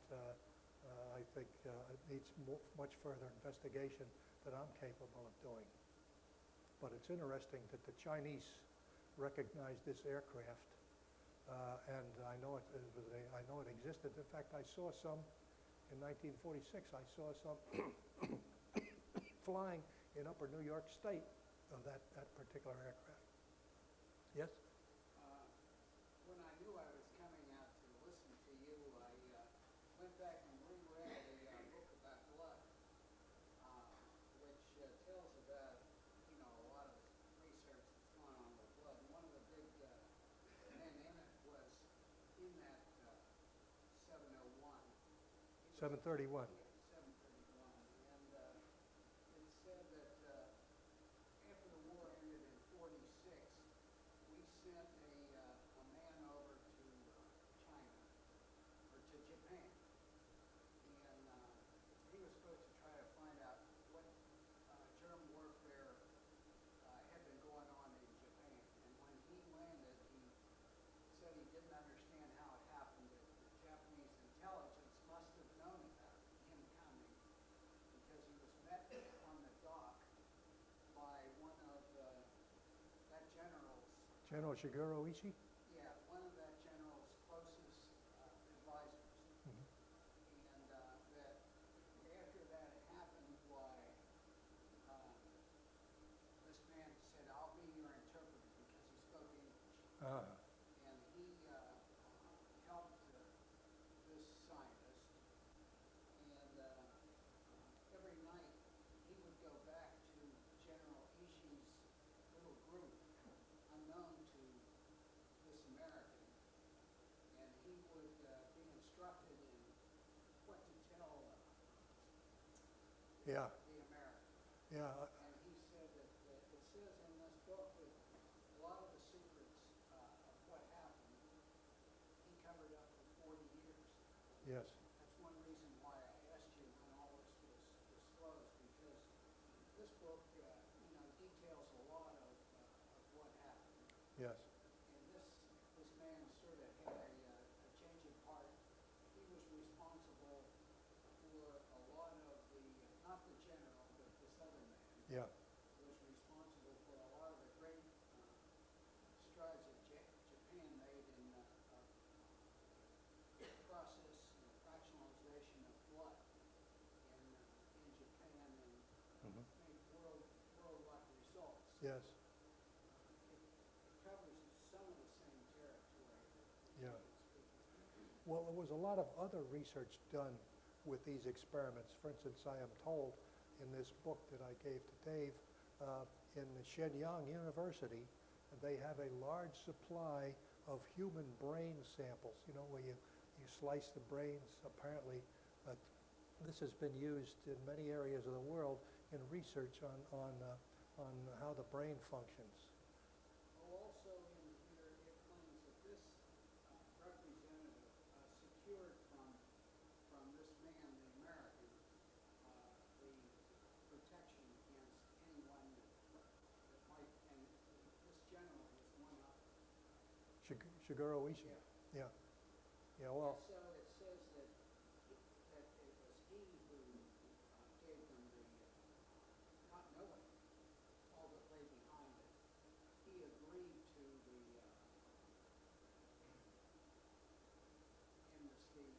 I think it needs much further investigation that I'm capable of doing. But it's interesting that the Chinese recognized this aircraft, and I know it existed. In fact, I saw some in 1946. I saw some flying in Upper New York State of that particular aircraft. Yes? When I knew I was coming out to listen to you, I went back and reread a book about blood, which tells about, a lot of research that's gone on with blood. And one of the big men in it was in that 701. 731. 731. And it said that after the war ended in 46, we sent a man over to China, or to Japan, and he was supposed to try to find out what germ warfare had been going on in Japan. And when he landed, he said he didn't understand how it happened. That the Japanese intelligence must have known about him coming, because he was met on the dock by one of that general's. General Shigeru Ishii? Yeah, one of that general's closest advisors. Mhm. And that after that happened, why this man said, "I'll be your interpreter," because he spoke English. And he helped this scientist. And every night he would go back to General Ishii's little group, unknown to this American, and he would be instructed in what to tell Yeah, the American. yeah. And he said that it says in this book that a lot of the secrets of what happened, he covered up for 40 years. Yes. That's one reason why I asked you when all this was disclosed, because this book, details a lot of what happened. Yes. And this man sort of had a change of heart. He was responsible for a lot of the, not the general, but this other man. Yeah. Was responsible for a lot of the great strides that Japan made in process and fractionalization of blood. And Yes, It covers some of the same territory that yeah. speaking. Well, there was a lot of other research done with these experiments. For instance, I am told in this book that I gave to Dave, in Shenyang University, they have a large supply of human brain samples, you know, where you slice the brains. Apparently, this has been used in many areas of the world in research on how the brain functions. Also in here, it claims that this representative secured from this man, the American, the protection against anyone that might, and this general is one of them. Shigeru Ishii. Yeah. Yeah. Yeah. Well, So it says that it was he who gave them the, not knowing all that lay behind it, he agreed to the amnesty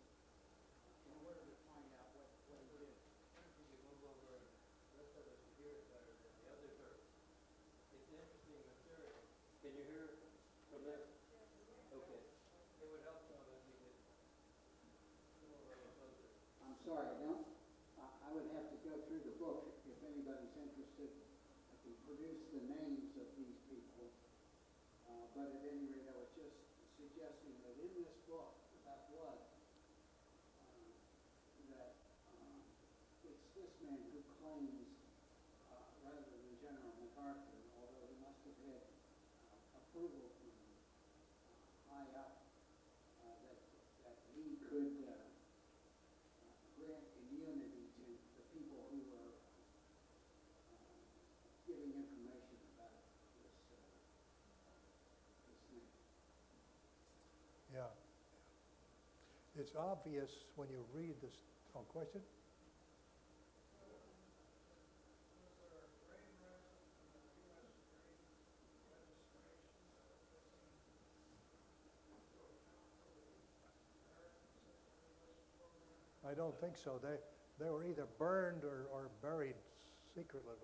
in order to find out what he did. Could you move over and the rest of us can hear it better than the others are? It's interesting material. Can you hear it from there? Okay. It would help some if you could come over a little closer. I'm sorry, I don't, I would have to go through the book if anybody's interested. I can produce the names of these people, but at any rate, I was just suggesting that in this book about blood, that it's this man who claims, rather than General MacArthur, although he must have had approval from high up, that he could grant immunity to the people who were giving information about this thing. yeah. It's obvious when you read this. Oh, question? I don't think so. They were either burned or buried secretly.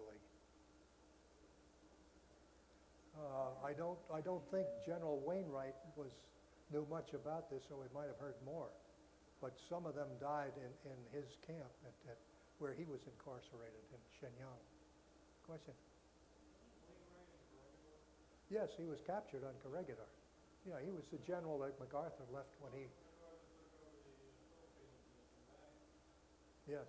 I don't think General Wainwright knew much about this, so we might have heard more. But some of them died in his camp where he was incarcerated in Shenyang. Question? Yes, he was captured on Corregidor. Yeah, he was the general that MacArthur left when he. Yes.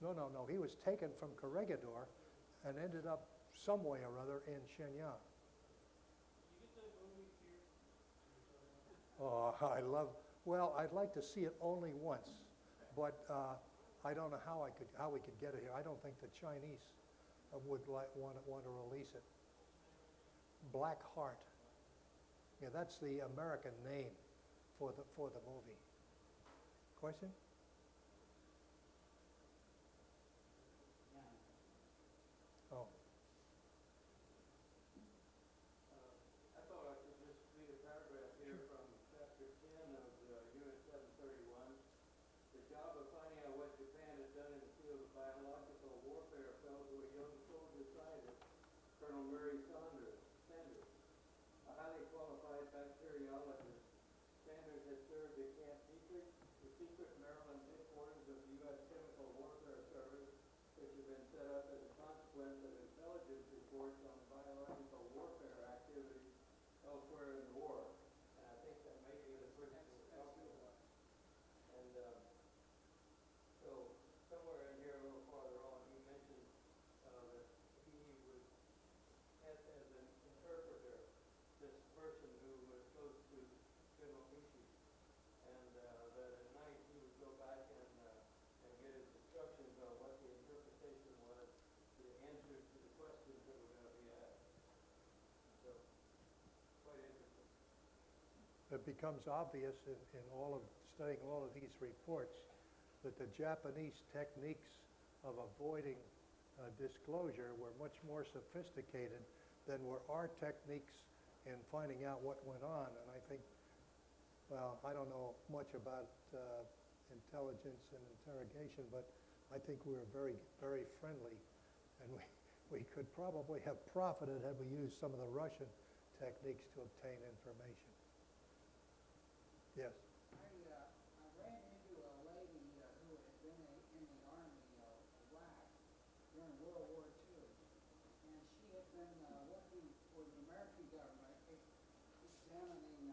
No. He was taken from Corregidor and ended up some way or other in Shenyang. Oh, well, I'd like to see it only once, but I don't know how we could get it here. I don't think the Chinese would want to release it. Black Heart. Yeah, that's the American name for the movie. Question? Oh. I thought I could just read a paragraph here from chapter 10 of Unit 731. The job of finding out what Japan has done in the field of biological warfare fell to a young soldier scientist, Colonel Murray Sanders. A highly qualified bacteriologist, Sanders has served at Camp Dietrich, the secret Maryland headquarters of the U.S. Chemical Warfare Service, which has been set up as a consequence of intelligence reports on biological warfare activities elsewhere in the war. And I think that may be the person we're talking about. And so somewhere in here a little farther on, he mentioned that he was as an interpreter, this person who was close to General Ishii, and that at night he would go back and get his instructions on what the interpretation was, the answers to the questions that were going to be asked. So, quite interesting. It becomes obvious in studying all of these reports that the Japanese techniques of avoiding disclosure were much more sophisticated than were our techniques in finding out what went on. And I think, well, I don't know much about intelligence and interrogation, but I think we were very, very friendly, and we could probably have profited had we used some of the Russian techniques to obtain information. Yes. I ran into a lady who had been in the army of Iraq during World War II, and she had been working for the American government examining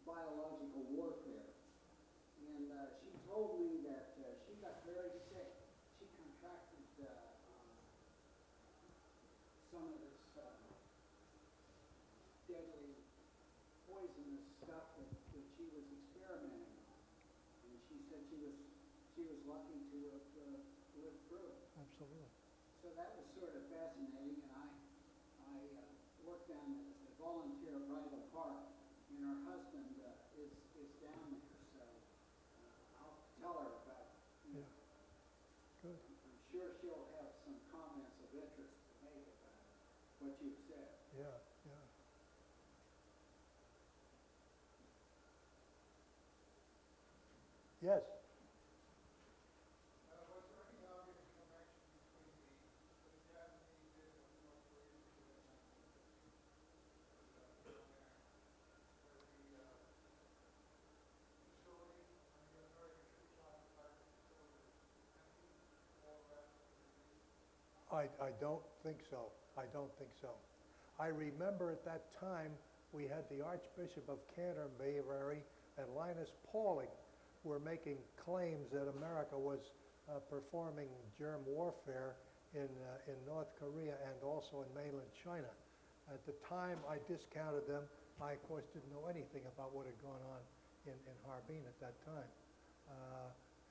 biological warfare. And she told me that she got very sick. She contracted some of this deadly poisonous stuff that she was experimenting on. And she said she was lucky to have lived through it. Absolutely. So that was sort of fascinating, and I worked down as a volunteer at Bridle Park, and her husband is down there, so I'll tell her about it. Yeah. Good. I'm sure she'll have some comments of interest to make about what you've said. Yeah, yeah. Yes. Was there any obvious connection between the Japanese and North Korean I don't think so. I don't think so. I remember at that time we had the Archbishop of Canterbury and Linus Pauling were making claims that America was performing germ warfare in North Korea and also in mainland China. At the time, I discounted them. I, of course, didn't know anything about what had gone on in Harbin at that time.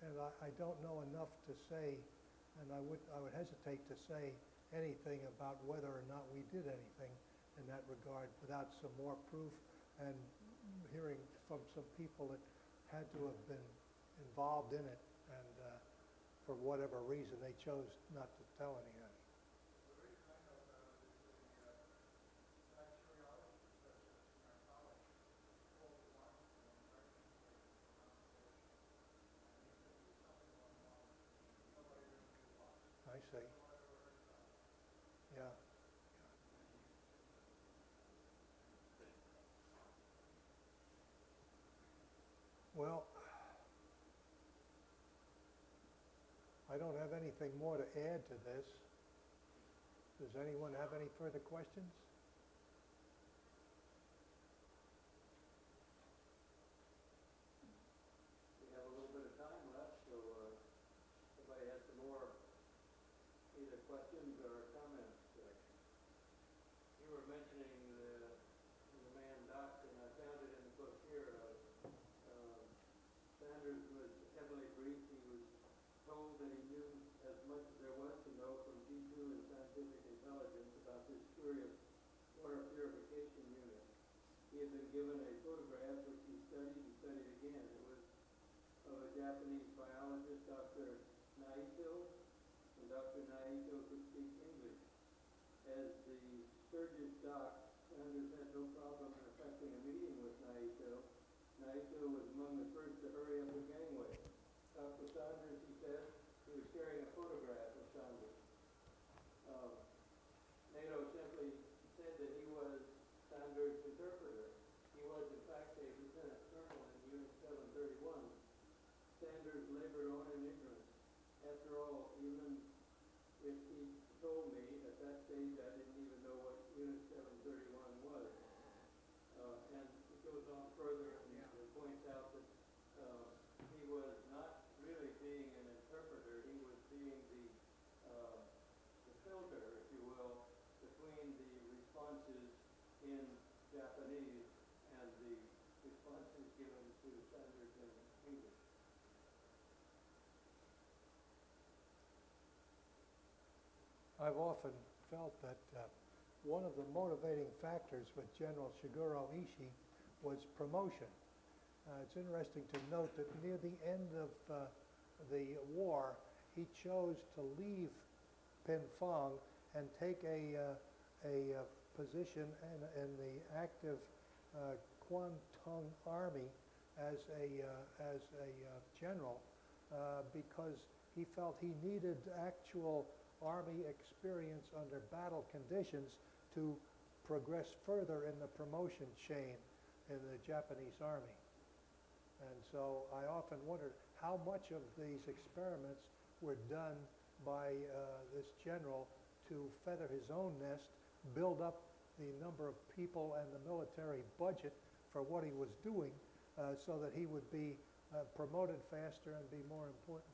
And I don't know enough to say, and I would hesitate to say anything about whether or not we did anything in that regard without some more proof and hearing from some people that had to have been involved in it, and for whatever reason they chose not to tell anybody. I see. Yeah. Well, I don't have anything more to add to this. Does anyone have any further questions? We have a little bit of time left, so if anybody has some more either questions or comments. You were mentioning the man Doc, and I found it in the book here. Sanders was heavily briefed. He was told that he knew as much as there was to know from G2 and scientific intelligence about this curious water purification unit. He had been given a photograph which he studied again. It was of a Japanese biologist, Dr. Naito, and Dr. Naito could speak English. As the Sturgis doc, Sanders had no problem in effecting a meeting with Naito. Naito was among the first to hurry up the gangway. Dr. Sanders, he said, he was carrying a photograph of Sanders. Naito simply said that he was Sanders' interpreter. He was, in fact, a lieutenant colonel in Unit 731. Sanders labored on in ignorance. After all, even if he told me at that stage I didn't even know what Unit 731 was. And it goes on further and points out that he was not really being an interpreter. He was being the filter, if you will, between the responses in Japanese and the responses given to Sanders in English. I've often felt that one of the motivating factors with General Shigeru Ishii was promotion. It's interesting to note that near the end of the war, he chose to leave Pinfang and take a position in the active Kwantung Army as a general, because he felt he needed actual Army experience under battle conditions to progress further in the promotion chain in the Japanese Army. And so I often wondered how much of these experiments were done by this general to feather his own nest, build up the number of people and the military budget for what he was doing so that he would be promoted faster and be more important.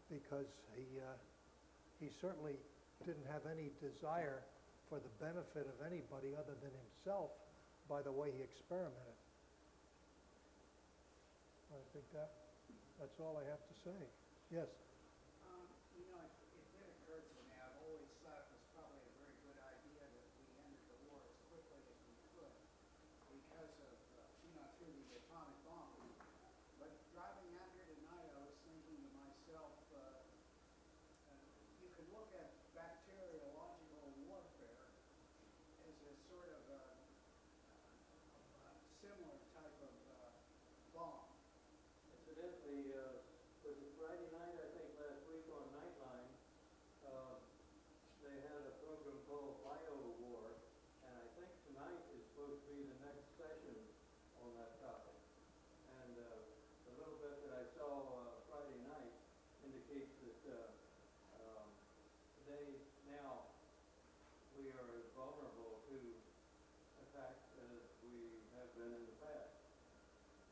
Because he certainly didn't have any desire for the benefit of anybody other than himself by the way he experimented. I think that's all I have to say. Yes? You know, it did occur to me, I've always thought it was probably a very good idea that we ended the war as quickly as we could because of, through the atomic bomb. But driving out here tonight, I was thinking to myself, you could look at bacteriological warfare as a sort of a similar type of bomb. Incidentally, was it Friday night, I think, last week on Nightline, they had a program called Bio-War, and I think tonight is supposed to be the next session on that topic. And the little bit that I saw Friday night indicates that today, now, we are as vulnerable to attacks as we have been in the past.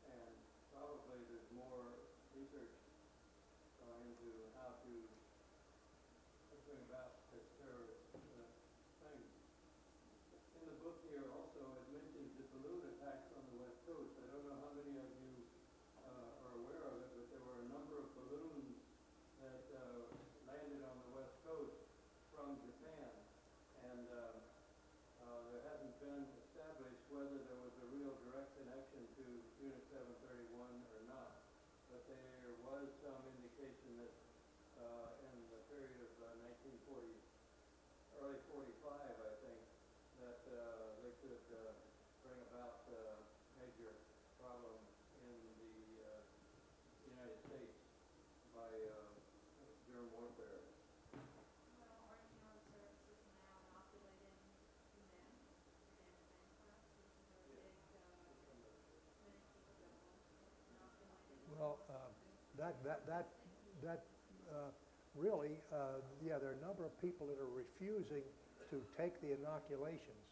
And probably there's more research into how to bring about this terrorist thing. In the book here also it mentions the balloon attacks on the West Coast. I don't know how many of you are aware of it, but there were a number of balloons that landed on the West Coast from Japan. And there hasn't been established whether there was a real direct connection to Unit 731 or not. But there was some indication that in the period of 1940, early 45, I think, that they could bring about major problem in the United States by germ warfare. Well, aren't you on services now inoculating human for damage class, which is a big, many people don't want to get inoculated. Well, really, yeah, there are a number of people that are refusing to take the inoculations.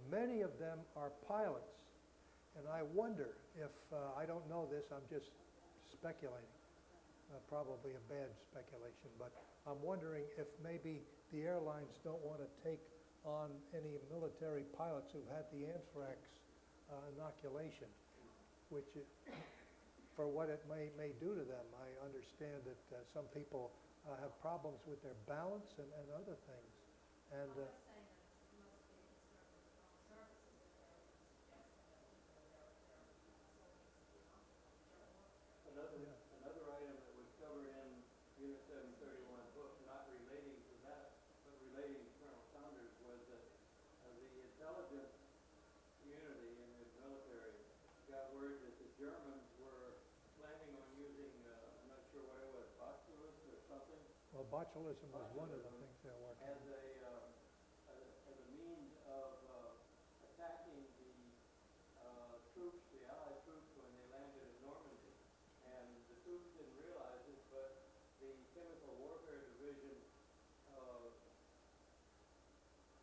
Many of them are pilots, and I wonder if, I don't know this, I'm just speculating, probably a bad speculation, but I'm wondering if maybe the airlines don't want to take on any military pilots who've had the anthrax inoculation, which for what it may do to them. I understand that some people have problems with their balance and other things. And I'm just saying that it must be a concern with the Armed Services if they're even suggesting that people their soldiers be inoculated. Another item that was covered in Unit 731 book, not relating to that, but relating to Colonel Saunders, was that the intelligence community in the military got word that the Germans were planning on using, I'm not sure what it was, botulism or something, well, botulism was one of the things they're working as on. a means of attacking the troops, the Allied troops, when they landed in Normandy. And the troops didn't realize it, but the Chemical Warfare Division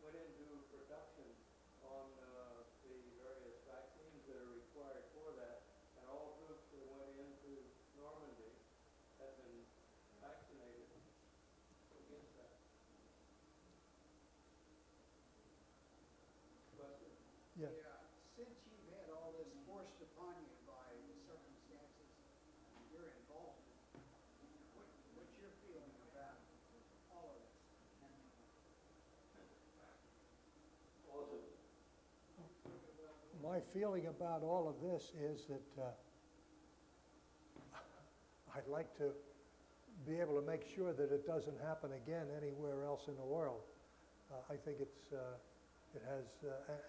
went into production on the various vaccines that are required for that, and all troops that went into Normandy had been vaccinated against that. Question? Yeah. Since you've had all this forced upon you by the circumstances and your involvement, what's your feeling about all of this? My feeling about all of this is that I'd like to be able to make sure that it doesn't happen again anywhere else in the world. I think it has,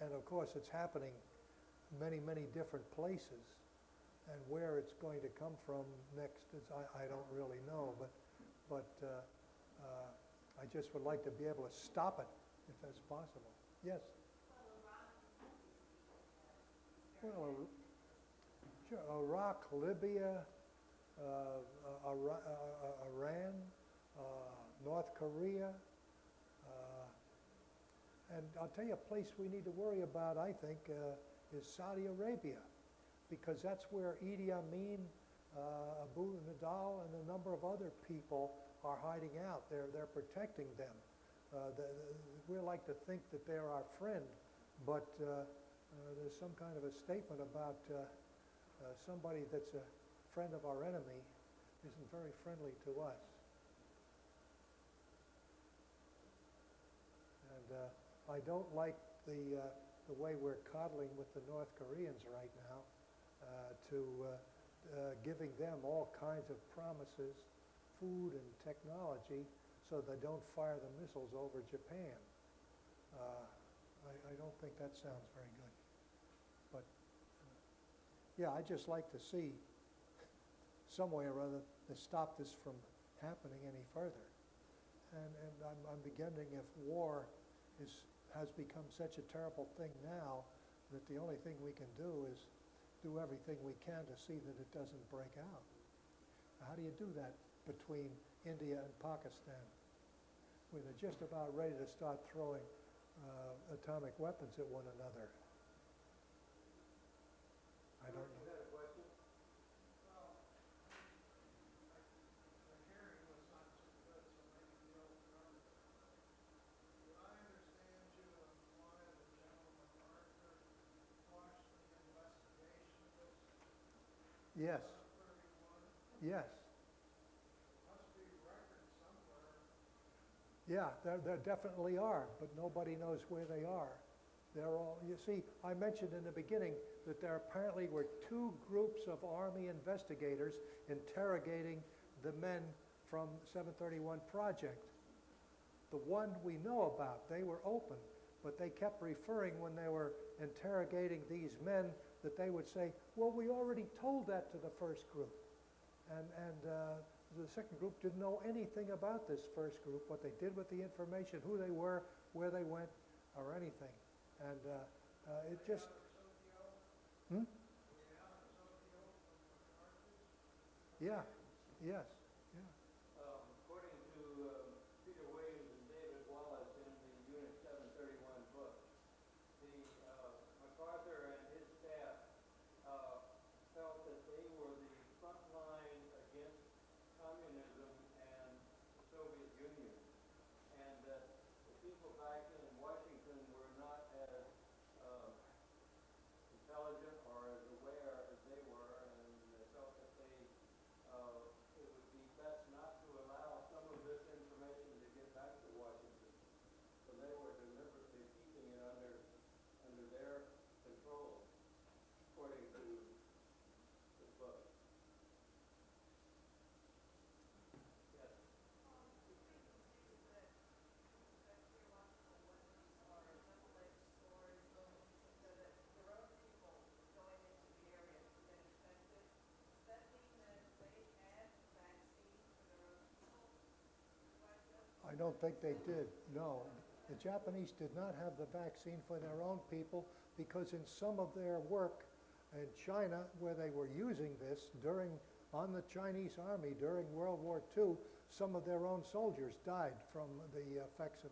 and of course it's happening many, many different places. And where it's going to come from next is, I don't really know, but I just would like to be able to stop it if that's possible. Yes? Well, sure, Iraq, Libya, Iran, North Korea, and I'll tell you a place we need to worry about, I think, is Saudi Arabia, because that's where Idi Amin, Abu Nidal, and a number of other people are hiding out. They're protecting them. We like to think that they're our friend, but there's some kind of a statement about somebody that's a friend of our enemy isn't very friendly to us. And I don't like the way we're coddling with the North Koreans right now, giving them all kinds of promises, food and technology, so they don't fire the missiles over Japan. I don't think that sounds very good. But yeah, I'd just like to see some way or other to stop this from happening any further. And I'm beginning, if war has become such a terrible thing now, that the only thing we can do is do everything we can to see that it doesn't break out. How do you do that between India and Pakistan, where they're just about ready to start throwing atomic weapons at one another? I don't know. You had a question? Well, the hearing was not so good, so maybe you'll learn. Did I understand you imply that General MacArthur quashed the investigation of this Yes, 31? yes. Must be records somewhere. Yeah, there definitely are, but nobody knows where they are. They're all, you see, I mentioned in the beginning that there apparently were two groups of Army investigators interrogating the men from 731 Project. The one we know about, they were open, but they kept referring when they were interrogating these men that they would say, well, we already told that to the first group. And the second group didn't know anything about this first group, what they did with the information, who they were, where they went, or anything. And it just... Hmm? Yeah, yes, yeah. According to Peter Williams and David Wallace in the Unit 731 book, the MacArthur and his staff felt that they were the front line against communism and the Soviet Union, and that the people back in Washington were not as intelligent or as aware as they were, and they felt that it would be best not to allow some of this information to get back to Washington. So they were deliberately keeping it under their control, according to this book. Yes. I don't think they did, no. The Japanese did not have the vaccine for their own people because in some of their work in China, where they were using this on the Chinese army during World War II, some of their own soldiers died from the effects of